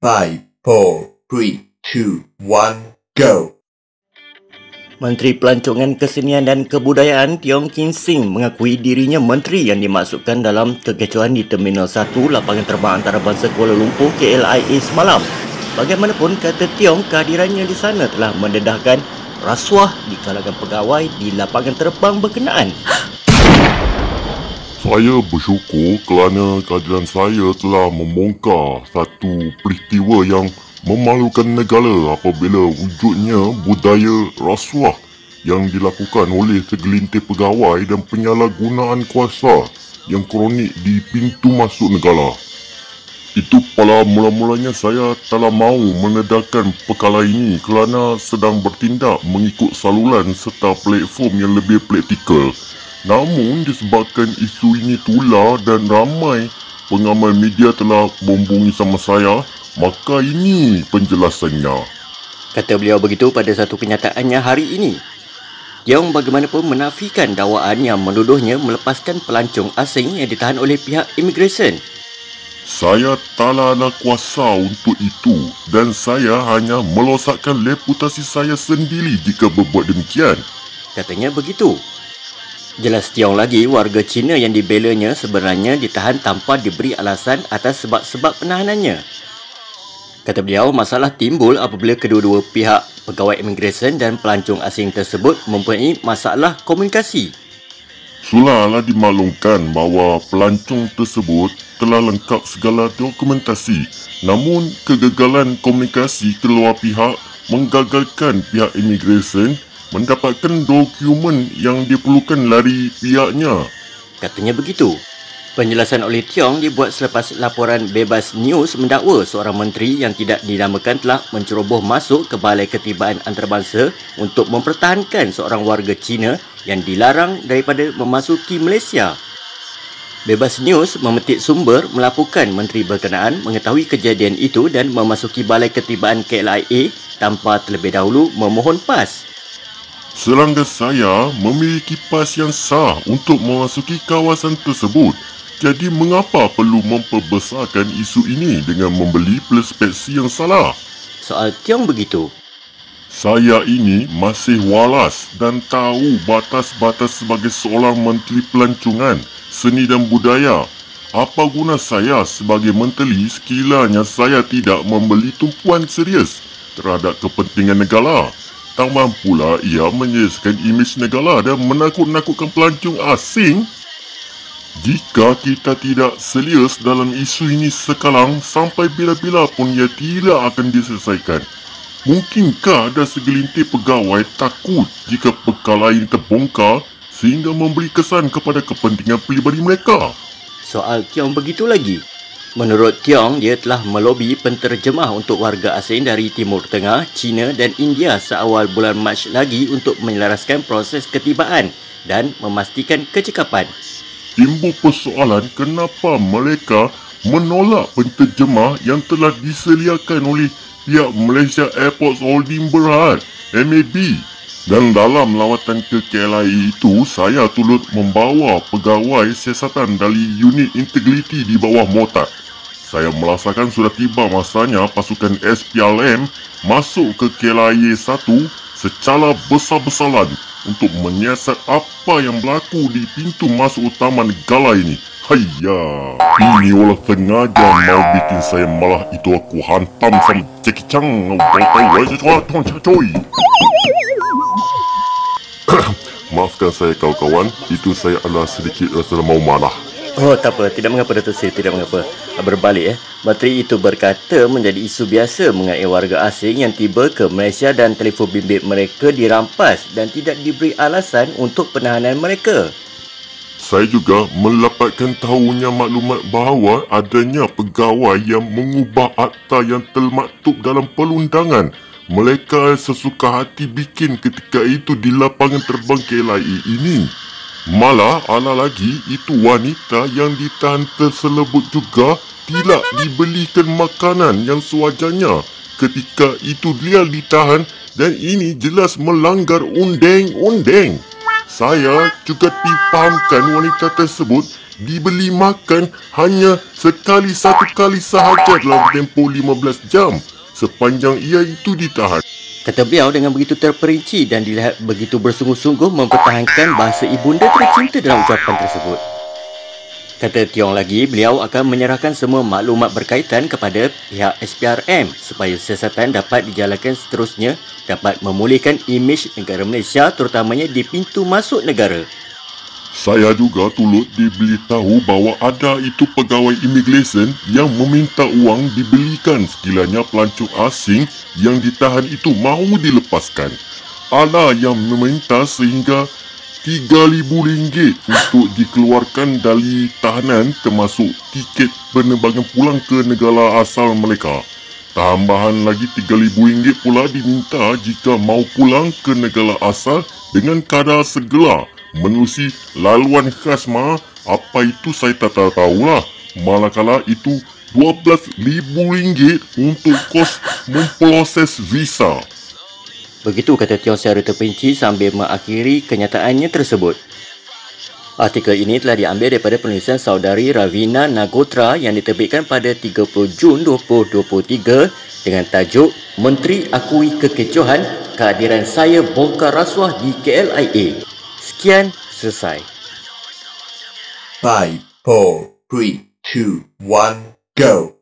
5, 4, 3, 2, 1, go! Menteri Pelancongan Kesenian dan Kebudayaan Tiong Kin Sing mengakui dirinya menteri yang dimasukkan dalam kekecohan di Terminal 1 lapangan terbang antarabangsa Kuala Lumpur KLIA semalam. Bagaimanapun, kata Tiong, kehadirannya di sana telah mendedahkan rasuah di kalangan pegawai di lapangan terbang berkenaan. Saya bersyukur kerana kehadiran saya telah membongkar satu peristiwa yang memalukan negara apabila wujudnya budaya rasuah yang dilakukan oleh segelintir pegawai dan penyalahgunaan kuasa yang kronik di pintu masuk negara. Itu pada mula-mulanya saya telah mahu menedahkan perkara ini kerana sedang bertindak mengikut saluran serta platform yang lebih praktikal. Namun disebabkan isu ini tular dan ramai pengamal media telah menghubungi sama saya, maka ini penjelasannya. Kata beliau begitu pada satu kenyataannya hari ini. Tiong bagaimanapun menafikan dakwaan yang menuduhnya melepaskan pelancong asing yang ditahan oleh pihak imigresen. Saya tak ada kuasa untuk itu dan saya hanya melosakkan reputasi saya sendiri jika berbuat demikian. Katanya begitu. Jelas Tiong lagi, warga Cina yang dibelanya sebenarnya ditahan tanpa diberi alasan atas sebab-sebab penahanannya. Kata beliau, masalah timbul apabila kedua-dua pihak pegawai imigresen dan pelancong asing tersebut mempunyai masalah komunikasi. Sulahlah dimaklumkan bahawa pelancong tersebut telah lengkap segala dokumentasi, namun kegagalan komunikasi kedua pihak menggagalkan pihak imigresen mendapatkan dokumen yang diperlukan dari pihaknya. Katanya begitu. Penjelasan oleh Tiong dibuat selepas laporan Bebas News mendakwa seorang menteri yang tidak dinamakan telah menceroboh masuk ke Balai Ketibaan Antarabangsa untuk mempertahankan seorang warga Cina yang dilarang daripada memasuki Malaysia. Bebas News memetik sumber melaporkan menteri berkenaan mengetahui kejadian itu dan memasuki Balai Ketibaan KLIA tanpa terlebih dahulu memohon PAS. Selangkah saya memiliki PAS yang sah untuk memasuki kawasan tersebut. Jadi mengapa perlu memperbesarkan isu ini dengan membeli perspeksi yang salah? Soal Tiong begitu. Saya ini masih walas dan tahu batas-batas sebagai seorang menteri pelancongan, seni dan budaya. Apa guna saya sebagai menteri sekiranya saya tidak membeli tumpuan serius terhadap kepentingan negara? Tak mampulah ia menyelesaikan imej negara dan menakut-nakutkan pelancong asing. Jika kita tidak serius dalam isu ini sekarang, sampai bila-bila pun ia tidak akan diselesaikan. Mungkinkah ada segelintir pegawai takut jika perkara ini terbongkar sehingga memberi kesan kepada kepentingan peribadi mereka? Soal Tiong begitu lagi. Menurut Tiong, dia telah melobi penterjemah untuk warga asing dari Timur Tengah, China dan India seawal bulan Mac lagi untuk menyelaraskan proses ketibaan dan memastikan kecekapan. Timbul persoalan kenapa mereka menolak penterjemah yang telah disediakan oleh pihak Malaysia Airports Holding Berhad, MAB. Dan dalam lawatan ke KLIA itu, saya turut membawa pegawai siasatan dari unit integriti di bawah Motat. Saya merasakan sudah tiba masanya pasukan SPLM masuk ke KLIA 1 secara besar-besaran untuk menyiasat apa yang berlaku di pintu masuk utama negara ini. Hayya, ini olah sengaja mau bikin saya malah itu aku hantam sama Jackie Chan. Maafkan saya kawan-kawan, itu saya adalah sedikit rasa mau marah. Oh, tak apa. Tidak mengapa, Dato' Sri. Tidak mengapa. Berbalik, Menteri itu berkata menjadi isu biasa mengenai warga asing yang tiba ke Malaysia dan telefon bimbit mereka dirampas dan tidak diberi alasan untuk penahanan mereka. Saya juga mendapatkan tahunya maklumat bahawa adanya pegawai yang mengubah akta yang termaktub dalam perundangan mereka sesuka hati bikin ketika itu di lapangan terbang KLIA ini. Malah ala lagi itu wanita yang ditahan terselebut juga tidak dibelikan makanan yang sewajarnya ketika itu dia ditahan dan ini jelas melanggar undang-undang. Saya juga difahamkan wanita tersebut dibeli makan hanya satu kali sahaja dalam tempoh 15 jam sepanjang ia itu ditahan. Kata beliau dengan begitu terperinci dan dilihat begitu bersungguh-sungguh mempertahankan bahasa ibunda tercinta dalam ucapan tersebut. Kata Tiong lagi, beliau akan menyerahkan semua maklumat berkaitan kepada pihak SPRM supaya siasatan dapat dijalankan seterusnya dapat memulihkan imej negara Malaysia terutamanya di pintu masuk negara. Saya juga turut diberitahu bahawa ada itu pegawai imigresen yang meminta uang dibelikan sekiranya pelancong asing yang ditahan itu mahu dilepaskan. Ada yang meminta sehingga RM3,000 untuk dikeluarkan dari tahanan termasuk tiket penerbangan pulang ke negara asal mereka. Tambahan lagi RM3,000 pula diminta jika mahu pulang ke negara asal dengan kadar segera menerusi laluan khas apa itu saya tak tahulah. Manakala itu RM12,000 untuk kos memproses visa. Begitu kata Tiong secara terperinci sambil mengakhiri kenyataannya tersebut. Artikel ini telah diambil daripada penulisan saudari Ravina Nagotra yang diterbitkan pada 30 Jun 2023 dengan tajuk Menteri Akui Kekecohan Kehadiran Saya Bongkar Rasuah di KLIA. Sekian, selesai. 5, 4, 3, 2, 1, go.